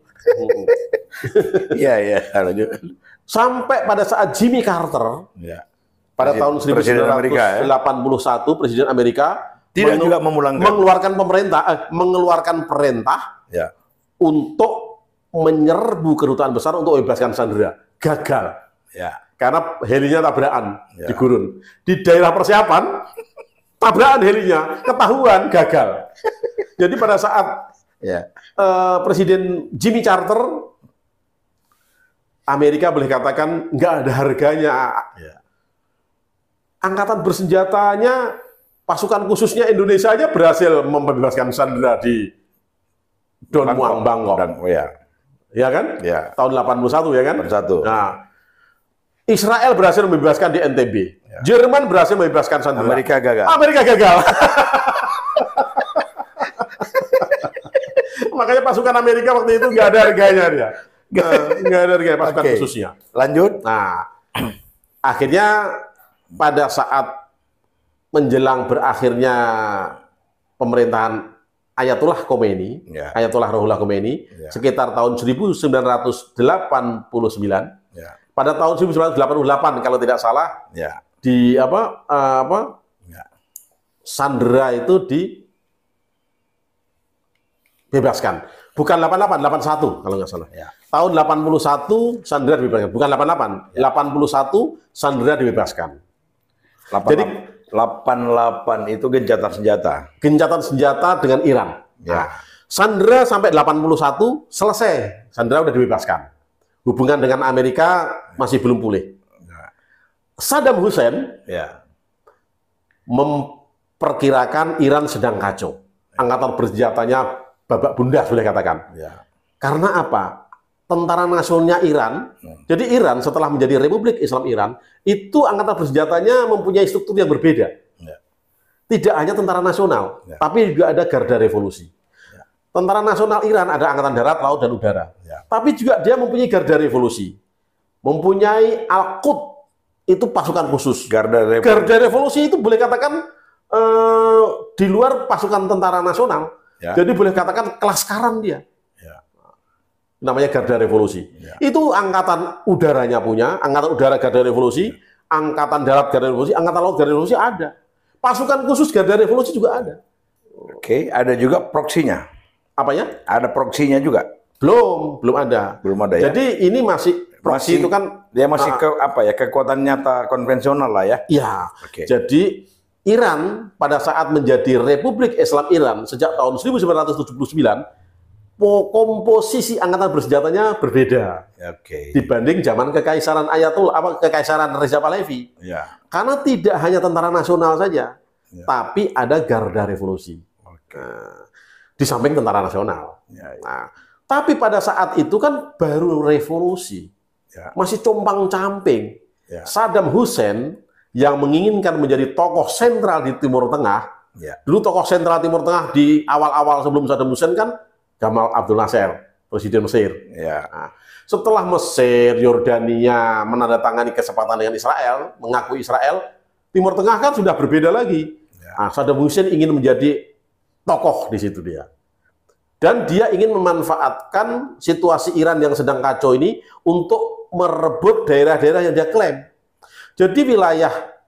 Speaker 1: Iya.
Speaker 2: Sampai pada saat Jimmy Carter, pada tahun 1981, Presiden Amerika
Speaker 1: tidak juga
Speaker 2: mengeluarkan perintah untuk menyerbu kedutaan besar untuk membebaskan sandera. Gagal. Karena helinya tabrakan di gurun. Di daerah persiapan, tabrakan helinya, ketahuan, gagal. Jadi pada saat Presiden Jimmy Carter, Amerika boleh katakan nggak ada harganya. Angkatan bersenjatanya, pasukan khususnya Indonesia aja berhasil membebaskan sandera di Don Muang Bangkok. Ya kan? Tahun 81 ya kan? Nah, Israel berhasil membebaskan di NTB. Jerman berhasil membebaskan sandera.
Speaker 1: Amerika gagal.
Speaker 2: Makanya pasukan Amerika waktu itu nggak ada harganya dia. Nggak ada harganya pasukan khususnya.
Speaker 1: Lanjut.
Speaker 2: Nah, akhirnya pada saat menjelang berakhirnya pemerintahan Ayatollah Khomeini, Ayatollah Ruhollah Khomeini, sekitar tahun 1989, pada tahun 1988 kalau tidak salah, di sandera itu dibebaskan. Bukan 88, 81 kalau nggak salah. Tahun 81 sandera dibebaskan, bukan 88, 81 sandera dibebaskan.
Speaker 1: Jadi 88 itu gencatan senjata.
Speaker 2: Gencatan senjata dengan Iran. Nah, sandera sampai 81 selesai. Sandera udah dibebaskan. Hubungan dengan Amerika masih belum pulih. Saddam Hussein memperkirakan Iran sedang kacau. Angkatan bersenjatanya babak bundas boleh katakan. Karena apa? Tentara nasionalnya Iran, jadi Iran setelah menjadi Republik Islam Iran, itu angkatan bersenjatanya mempunyai struktur yang berbeda. Tidak hanya tentara nasional, tapi juga ada garda revolusi. Tentara nasional Iran ada angkatan darat, laut, dan udara. Tapi juga dia mempunyai garda revolusi. Mempunyai Al-Quds, itu pasukan khusus. Garda revolusi itu boleh katakan di luar pasukan tentara nasional. Jadi boleh katakan kelaskaran dia. Namanya garda revolusi. Itu angkatan udaranya punya, angkatan udara garda revolusi, angkatan darat garda revolusi, angkatan laut garda revolusi ada. Pasukan khusus garda revolusi juga ada.
Speaker 1: Oke, ada juga proksinya.
Speaker 2: Apanya?
Speaker 1: Ada proksinya juga.
Speaker 2: Belum ada.
Speaker 1: Belum ada ya.
Speaker 2: Jadi ini masih proksi itu kan
Speaker 1: dia masih kekuatan nyata konvensional lah ya.
Speaker 2: Iya. Jadi Iran pada saat menjadi Republik Islam Iran sejak tahun 1979, komposisi angkatan bersenjatanya berbeda dibanding zaman kekaisaran kekaisaran Reza Pahlavi. Karena tidak hanya tentara nasional saja, tapi ada garda revolusi. Di samping tentara nasional. Nah, tapi pada saat itu kan baru revolusi, masih compang-camping. Saddam Hussein yang menginginkan menjadi tokoh sentral di Timur Tengah. Dulu tokoh sentral Timur Tengah di awal-awal sebelum Saddam Hussein kan Gamal Abdel Nasser, Presiden Mesir. Nah, setelah Mesir, Yordania menandatangani kesepakatan dengan Israel, mengakui Israel, Timur Tengah kan sudah berbeda lagi. Nah, Saddam Hussein ingin menjadi tokoh di situ dia. Dan dia ingin memanfaatkan situasi Iran yang sedang kacau ini untuk merebut daerah-daerah yang dia klaim. Jadi wilayah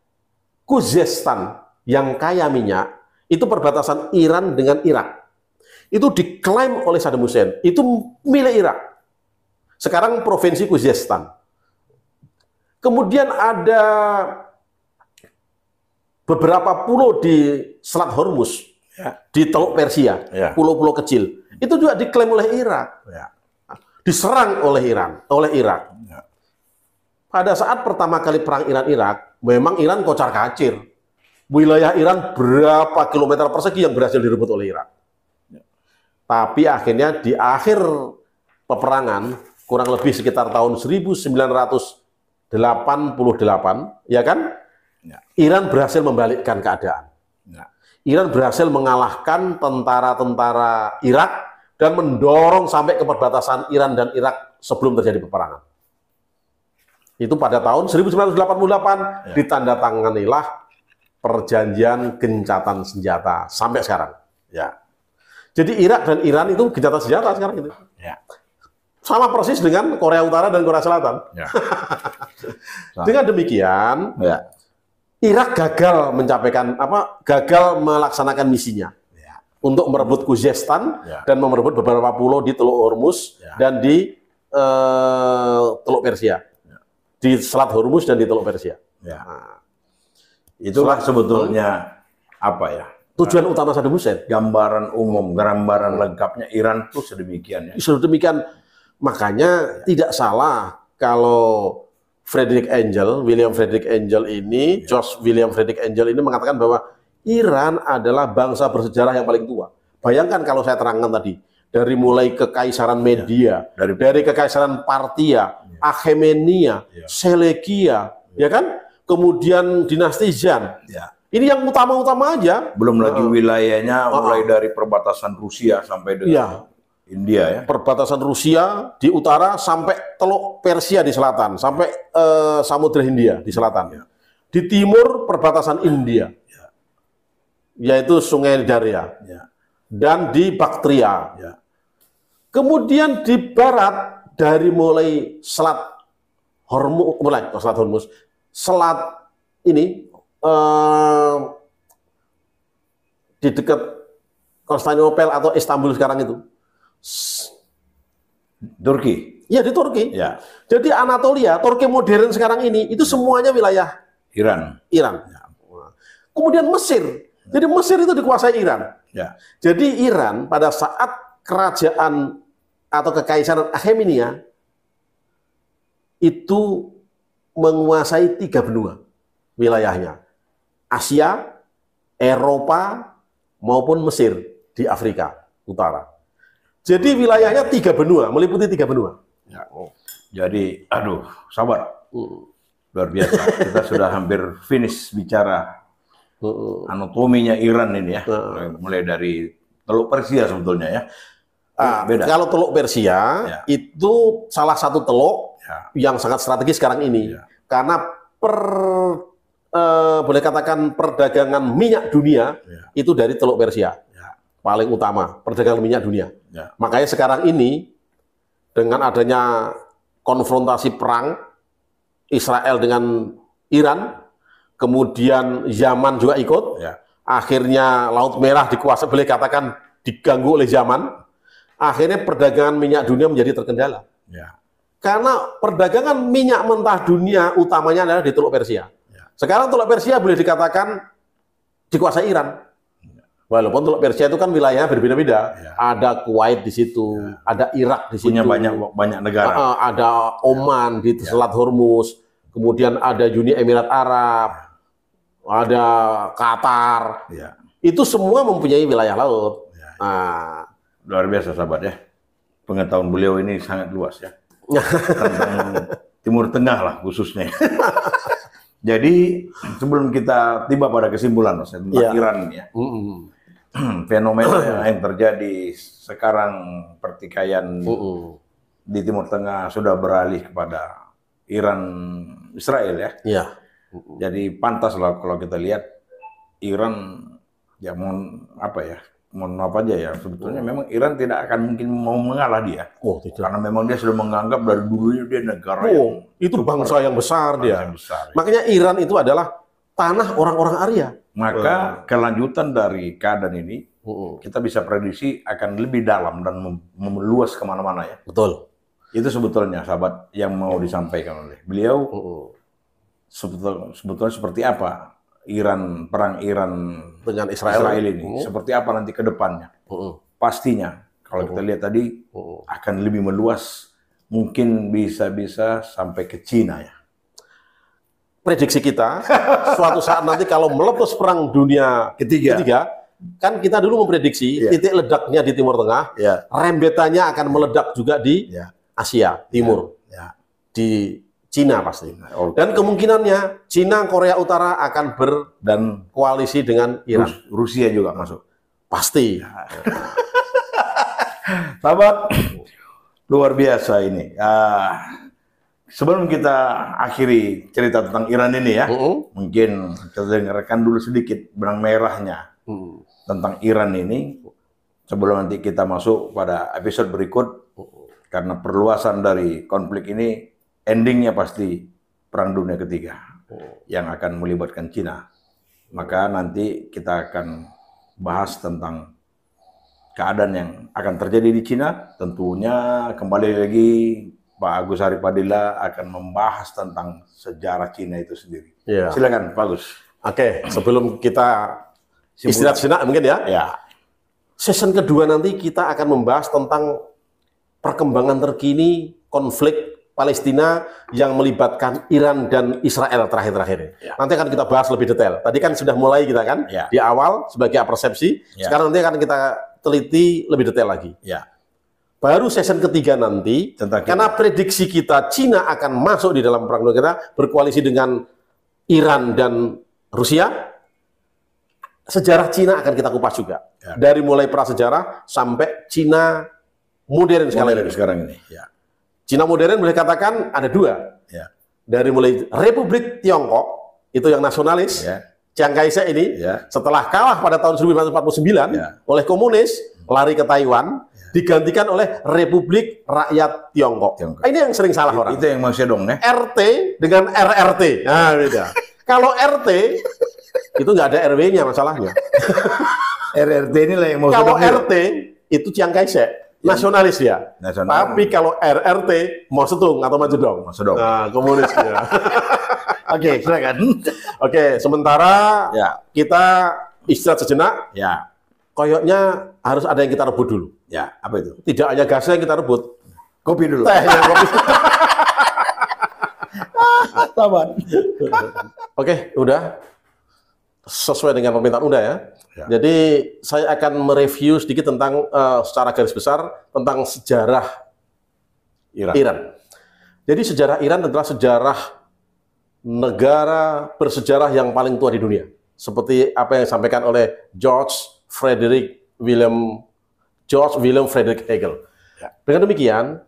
Speaker 2: Khuzestan yang kaya minyak, itu perbatasan Iran dengan Irak. Itu diklaim oleh Saddam Hussein, itu milik Irak. Sekarang provinsi Khuzestan. Kemudian ada beberapa pulau di Selat Hormuz, di Teluk Persia, pulau-pulau kecil. Itu juga diklaim oleh Irak. Diserang oleh Irak. Pada saat pertama kali perang Iran-Irak, memang Iran kocar-kacir. Wilayah Iran berapa kilometer persegi yang berhasil direbut oleh Irak. Tapi akhirnya di akhir peperangan, kurang lebih sekitar tahun 1988, ya kan? Iran berhasil membalikkan keadaan. Iran berhasil mengalahkan tentara-tentara Irak dan mendorong sampai ke perbatasan Iran dan Irak sebelum terjadi peperangan. Itu pada tahun 1988 ditandatanganilah perjanjian gencatan senjata sampai sekarang. Ya. Jadi Irak dan Iran itu gencatan senjata sekarang gitu.
Speaker 1: Ya.
Speaker 2: Sama persis dengan Korea Utara dan Korea Selatan.
Speaker 1: Ya.
Speaker 2: Dengan demikian,
Speaker 1: Ya.
Speaker 2: Irak gagal melaksanakan misinya untuk merebut Khuzestan dan merebut beberapa pulau di Teluk Hormuz dan di Teluk Persia, di Selat Hormuz dan di Teluk Persia.
Speaker 1: Nah, itulah sebetulnya apa ya?
Speaker 2: Tujuan utama Saddam Hussein.
Speaker 1: Gambaran umum, gambaran lengkapnya Iran tuh sedemikian ya.
Speaker 2: Sudah demikian, makanya tidak salah kalau William Frederick Engel ini, George William Frederick Engel ini mengatakan bahwa Iran adalah bangsa bersejarah yang paling tua. Bayangkan kalau saya terangkan tadi, dari mulai Kekaisaran Media, dari Kekaisaran Parthia, Achaemenia, Selekia, ya kan? Kemudian dinasti Zhang. Ini yang utama-utama aja.
Speaker 1: Belum lagi wilayahnya mulai dari perbatasan Rusia sampai dengan India ya.
Speaker 2: Perbatasan Rusia di utara sampai Teluk Persia di selatan, sampai Samudra Hindia di selatan. Di timur perbatasan India, yaitu Sungai Darya, dan di Baktria. Kemudian di barat dari mulai Selat Hormuz, selat ini di dekat Konstantinopel atau Istanbul sekarang itu.
Speaker 1: Turki.
Speaker 2: Ya, di Turki.
Speaker 1: Ya.
Speaker 2: Jadi Anatolia, Turki modern sekarang ini itu semuanya wilayah
Speaker 1: Iran.
Speaker 2: Kemudian Mesir. Jadi Mesir itu dikuasai Iran. Jadi Iran pada saat kerajaan atau kekaisaran Achaemenia itu menguasai 3 benua wilayahnya. Asia, Eropa, maupun Mesir di Afrika Utara. Jadi wilayahnya 3 benua, meliputi 3 benua.
Speaker 1: Jadi, sabar. Luar biasa. Kita sudah hampir finish bicara anatominya Iran ini ya. Mulai dari Teluk Persia sebetulnya ya.
Speaker 2: Beda. Kalau Teluk Persia itu salah satu teluk yang sangat strategis sekarang ini. Karena boleh katakan perdagangan minyak dunia itu dari Teluk Persia. Paling utama, perdagangan minyak dunia. Makanya sekarang ini dengan adanya konfrontasi perang Israel dengan Iran, kemudian Yaman juga ikut, akhirnya Laut Merah dikuasai, boleh katakan diganggu oleh Yaman, akhirnya perdagangan minyak dunia menjadi terkendala. Karena perdagangan minyak mentah dunia utamanya adalah di Teluk Persia. Sekarang Teluk Persia boleh dikatakan dikuasai Iran. Walaupun Teluk Persia itu kan wilayahnya berbeda-beda. Ada Kuwait di situ, ada Irak di situ.
Speaker 1: Punya banyak negara.
Speaker 2: Ada Oman di Selat Hormuz, kemudian ada Uni Emirat Arab, ada Qatar. Itu semua mempunyai wilayah laut.
Speaker 1: Luar biasa sahabat ya. Pengetahuan beliau ini sangat luas ya. Tentang Timur Tengah lah khususnya. Jadi sebelum kita tiba pada kesimpulan Mas tentang Iran ya, fenomena yang terjadi sekarang pertikaian di Timur Tengah sudah beralih kepada Iran Israel ya. Jadi pantas lah kalau kita lihat Iran ya mohon apa aja ya, sebetulnya memang Iran tidak akan mungkin mau mengalah dia. Karena memang dia sudah menganggap dari dulu dia negara yang
Speaker 2: itu bangsa yang besar dia. Makanya Iran itu adalah tanah orang-orang Arya.
Speaker 1: Maka kelanjutan dari keadaan ini kita bisa prediksi akan lebih dalam dan meluas kemana-mana ya.
Speaker 2: Betul.
Speaker 1: Itu sebetulnya sahabat yang mau disampaikan oleh beliau. Sebetulnya seperti apa perang Iran
Speaker 2: dengan Israel
Speaker 1: ini, seperti apa nanti ke depannya. Pastinya, kalau kita lihat tadi, akan lebih meluas, mungkin bisa-bisa sampai ke Cina ya.
Speaker 2: Prediksi kita, suatu saat nanti kalau meletus perang dunia ketiga kan kita dulu memprediksi titik ledaknya di Timur Tengah, rembetannya akan meledak juga di Asia Timur, di Cina pasti. Dan kemungkinannya Cina, Korea Utara akan koalisi dengan Iran.
Speaker 1: Rusia juga masuk.
Speaker 2: Pasti.
Speaker 1: Sahabat, luar biasa ini. Sebelum kita akhiri cerita tentang Iran ini ya, mungkin kita dengarkan dulu sedikit benang merahnya tentang Iran ini sebelum nanti kita masuk pada episode berikut, karena perluasan dari konflik ini endingnya pasti Perang Dunia Ketiga yang akan melibatkan Cina. Maka nanti kita akan bahas tentang keadaan yang akan terjadi di Cina. Tentunya kembali lagi Pak Agus Haripadilla akan membahas tentang sejarah Cina itu sendiri.
Speaker 2: Ya.
Speaker 1: Silakan Pak Agus.
Speaker 2: Oke, sebelum kita istirahat sejenak mungkin ya.
Speaker 1: Ya.
Speaker 2: Season kedua nanti kita akan membahas tentang perkembangan terkini konflik Palestina yang melibatkan Iran dan Israel terakhir-terakhir ini.
Speaker 1: Ya.
Speaker 2: Nanti akan kita bahas lebih detail. Tadi kan sudah mulai kita kan
Speaker 1: Ya.
Speaker 2: di awal sebagai persepsi.
Speaker 1: Ya.
Speaker 2: Sekarang nanti akan kita teliti lebih detail lagi.
Speaker 1: Ya.
Speaker 2: Baru season ketiga nanti,
Speaker 1: Tentang
Speaker 2: karena prediksi kita Cina akan masuk di dalam perang dunia kita, berkoalisi dengan Iran dan Rusia, sejarah Cina akan kita kupas juga.
Speaker 1: Ya.
Speaker 2: Dari mulai prasejarah sampai Cina modern
Speaker 1: sekarang ini. Ya.
Speaker 2: Cina modern boleh katakan ada dua.
Speaker 1: Ya.
Speaker 2: Dari mulai Republik Tiongkok, itu yang nasionalis,
Speaker 1: Ya.
Speaker 2: Chiang Kai-shek ini,
Speaker 1: Ya.
Speaker 2: setelah kalah pada tahun 1949
Speaker 1: Ya.
Speaker 2: oleh komunis, lari ke Taiwan, digantikan oleh Republik Rakyat Tiongkok. Ini yang sering salah orang.
Speaker 1: Itu yang mau dong, nih.
Speaker 2: RT dengan RRT. Nah, beda. Kalau RT, itu nggak ada RW-nya masalahnya.
Speaker 1: RRT inilah yang mau
Speaker 2: Kalau
Speaker 1: sedong.
Speaker 2: RT, itu Chiang Kai-shek. Nasionalis ya.
Speaker 1: Nasionalis.
Speaker 2: Tapi kalau RRT, mau setung atau maju dong.
Speaker 1: Mau sedong.
Speaker 2: Nah, komunis ya.
Speaker 1: Oke, silakan.
Speaker 2: Oke, sementara
Speaker 1: Ya.
Speaker 2: kita istirahat sejenak.
Speaker 1: Ya.
Speaker 2: Koyoknya harus ada yang kita rebut dulu.
Speaker 1: Ya, apa itu?
Speaker 2: Tidak hanya gasnya yang kita rebut.
Speaker 1: Kopi dulu.
Speaker 2: Teh yang kopi.
Speaker 1: Sahabat.
Speaker 2: Oke, udah. Sesuai dengan permintaan udah ya.
Speaker 1: Ya.
Speaker 2: Jadi saya akan mereview sedikit tentang secara garis besar tentang sejarah Iran. Jadi sejarah Iran adalah sejarah negara bersejarah yang paling tua di dunia. Seperti apa yang disampaikan oleh George William Frederick Hegel.
Speaker 1: Ya.
Speaker 2: Dengan demikian,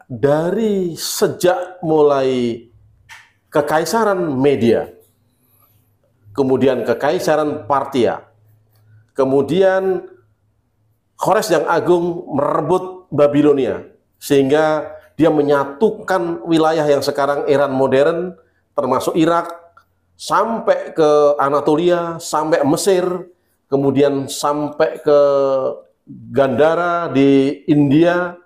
Speaker 2: dari sejak mulai Kekaisaran Media, kemudian Kekaisaran Parthia, kemudian Kores yang Agung merebut Babilonia, sehingga dia menyatukan wilayah yang sekarang Iran modern, termasuk Irak, sampai ke Anatolia, sampai Mesir, kemudian sampai ke Gandhara di India,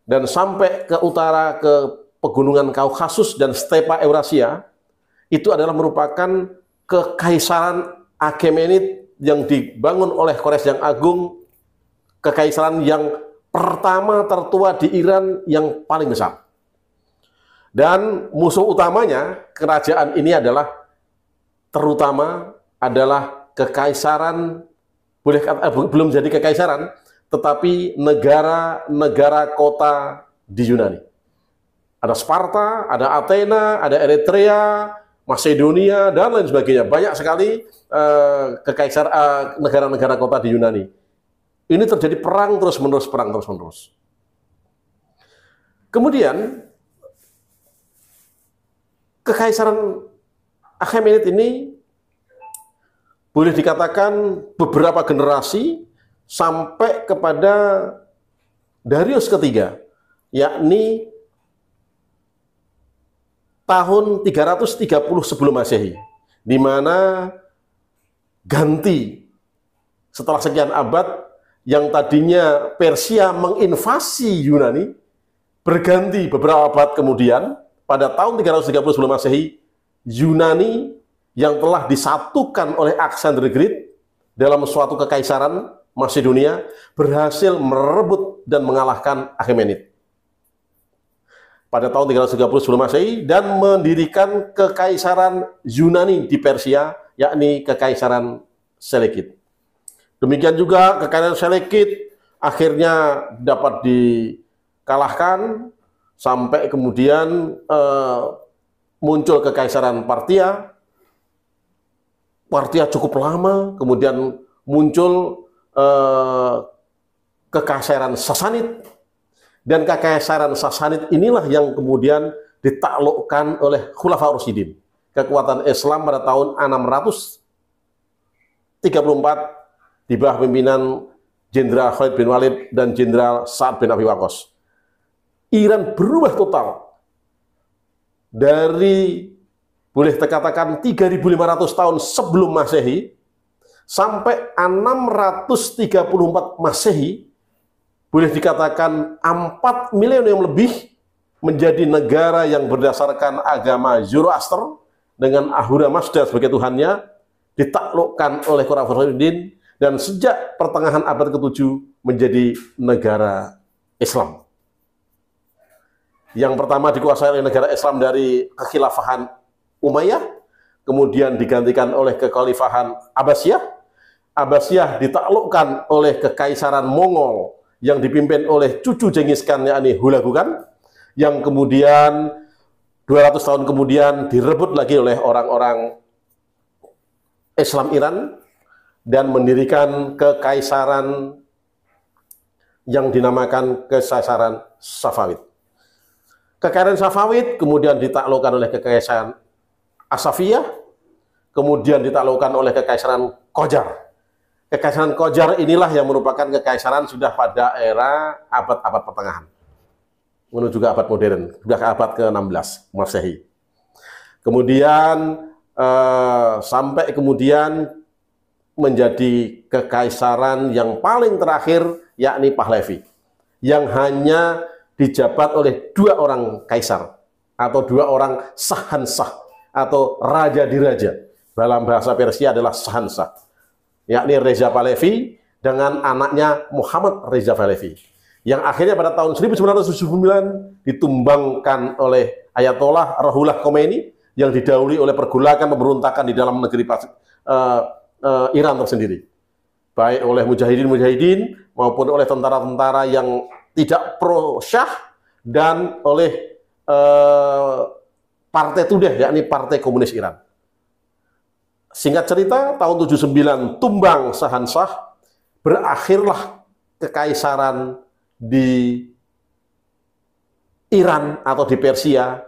Speaker 2: dan sampai ke utara ke pegunungan Kaukasus dan stepa Eurasia. Itu adalah merupakan kekaisaran Achaemenid yang dibangun oleh Kores yang Agung, kekaisaran yang pertama tertua di Iran yang paling besar. Dan musuh utamanya kerajaan ini adalah terutama adalah kekaisaran, belum jadi kekaisaran, tetapi negara-negara kota di Yunani. Ada Sparta, ada Athena, ada Eritrea, Macedonia, dan lain sebagainya. Banyak sekali negara-negara kota di Yunani. Ini terjadi perang terus-menerus. Kemudian, kekaisaran Achaemenid ini boleh dikatakan beberapa generasi sampai kepada Darius ketiga, yakni tahun 330 sebelum Masehi, di mana ganti setelah sekian abad yang tadinya Persia menginvasi Yunani, berganti beberapa abad kemudian pada tahun 330 sebelum Masehi, Yunani yang telah disatukan oleh Alexander the Great dalam suatu kekaisaran Macedonia berhasil merebut dan mengalahkan Achaemenid pada tahun 330 sebelum Masehi dan mendirikan kekaisaran Yunani di Persia, yakni kekaisaran Seleucid. Demikian juga kekaisaran Seleucid akhirnya dapat dikalahkan sampai kemudian muncul kekaisaran Parthia. Parthia cukup lama, kemudian muncul Kekaisaran Sasanid, dan Kekaisaran Sasanid inilah yang kemudian ditaklukkan oleh Khulafaur Rasyidin, kekuatan Islam pada tahun 634 di bawah pimpinan Jenderal Khalid bin Walid dan Jenderal Sa'ad bin Abi Waqqas. Iran berubah total dari, boleh dikatakan, 3.500 tahun sebelum Masehi sampai 634 Masehi, boleh dikatakan 4 milenium lebih, menjadi negara yang berdasarkan agama Zoroaster dengan Ahura Mazda sebagai Tuhannya, ditaklukkan oleh Khulafaur Rasyidin, dan sejak pertengahan abad ke-7 menjadi negara Islam. Yang pertama dikuasai oleh negara Islam dari kekhilafahan Umayyah, kemudian digantikan oleh kekhalifahan Abbasiyah. Abbasiyah ditaklukkan oleh kekaisaran Mongol yang dipimpin oleh cucu Genghis Khan, yakni Hulagu Khan, yang kemudian 200 tahun kemudian direbut lagi oleh orang-orang Islam Iran dan mendirikan kekaisaran yang dinamakan Kekaisaran Safavid. Kekaisaran Safavid kemudian ditaklukkan oleh Kekaisaran Asafiyah, kemudian ditaklukkan oleh Kekaisaran Qajar. Kekaisaran Qajar inilah yang merupakan kekaisaran sudah pada era abad-abad pertengahan, menuju ke abad modern, sudah ke abad ke-16 Masehi. Kemudian sampai kemudian menjadi kekaisaran yang paling terakhir, yakni Pahlavi, yang hanya dijabat oleh 2 orang kaisar atau 2 orang Sahansah atau raja diraja. Dalam bahasa Persia adalah Sahansah, yakni Reza Pahlavi dengan anaknya Muhammad Reza Pahlavi, yang akhirnya pada tahun 1979 ditumbangkan oleh Ayatollah Ruhollah Khomeini yang didahului oleh pergolakan pemberontakan di dalam negeri Iran tersendiri, baik oleh mujahidin maupun oleh tentara-tentara yang tidak pro Syah dan oleh Partai Tudeh, yakni Partai Komunis Iran. Singkat cerita, tahun 79 tumbang Sahansah, berakhirlah kekaisaran di Iran atau di Persia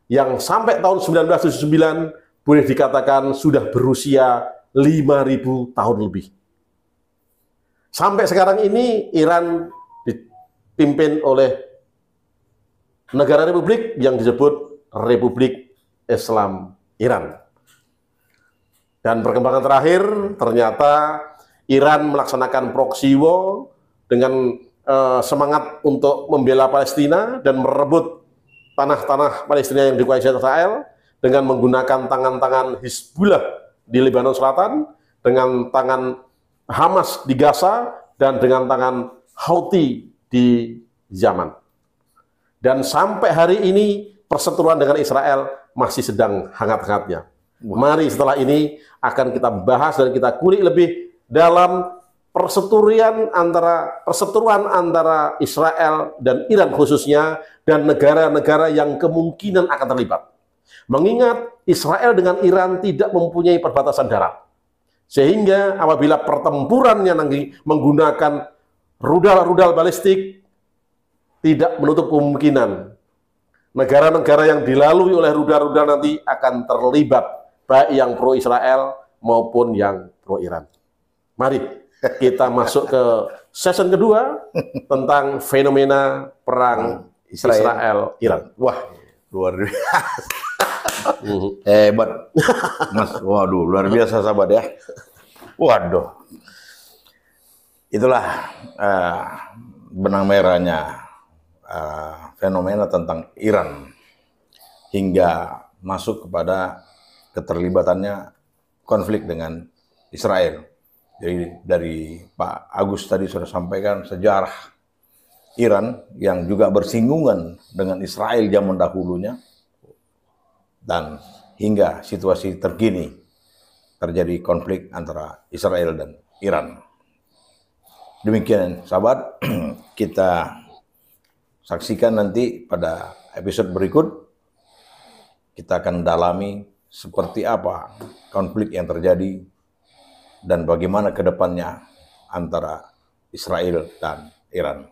Speaker 2: yang sampai tahun 1979 boleh dikatakan sudah berusia 5.000 tahun lebih. Sampai sekarang ini Iran dipimpin oleh negara republik yang disebut Republik Islam Iran. Dan perkembangan terakhir, ternyata Iran melaksanakan proxy war dengan semangat untuk membela Palestina dan merebut tanah-tanah Palestina yang dikuasai Israel dengan menggunakan tangan-tangan Hizbullah di Lebanon Selatan, dengan tangan Hamas di Gaza, dan dengan tangan Houthi di Yaman. Dan sampai hari ini perseteruan dengan Israel masih sedang hangat-hangatnya. Mari setelah ini akan kita bahas dan kita kulik lebih dalam perseteruan antara Israel dan Iran khususnya, dan negara-negara yang kemungkinan akan terlibat. Mengingat Israel dengan Iran tidak mempunyai perbatasan darat, sehingga apabila pertempurannya nanti menggunakan rudal-rudal balistik, tidak menutup kemungkinan negara-negara yang dilalui oleh rudal-rudal nanti akan terlibat, baik yang pro-Israel maupun yang pro-Iran. Mari kita masuk ke session kedua tentang fenomena perang Israel-Iran.
Speaker 1: Wah, luar biasa. Hebat, Mas. Waduh, luar biasa sahabat ya. Waduh. Itulah benang merahnya fenomena tentang Iran hingga masuk kepada keterlibatannya konflik dengan Israel. Jadi dari Pak Agus tadi sudah sampaikan sejarah Iran yang juga bersinggungan dengan Israel zaman dahulunya, dan hingga situasi terkini terjadi konflik antara Israel dan Iran. Demikian sahabat, kita saksikan nanti pada episode berikut, kita akan dalami seperti apa konflik yang terjadi dan bagaimana ke depannya antara Israel dan Iran.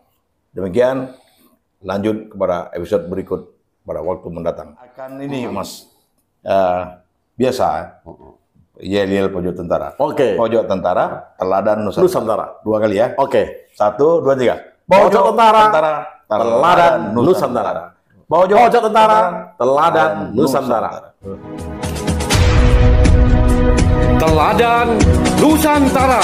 Speaker 1: Demikian, lanjut kepada episode berikut pada waktu mendatang. Akan ini Mas, biasa, yel-yel pojok tentara.
Speaker 2: Oke.
Speaker 1: Pojok tentara, teladan Nusantara. 2 kali ya.
Speaker 2: Oke.
Speaker 1: 1, 2, 3.
Speaker 2: Pojok tentara, teladan Nusantara. Pojok tentara, teladan Nusantara.
Speaker 3: Teladan Nusantara.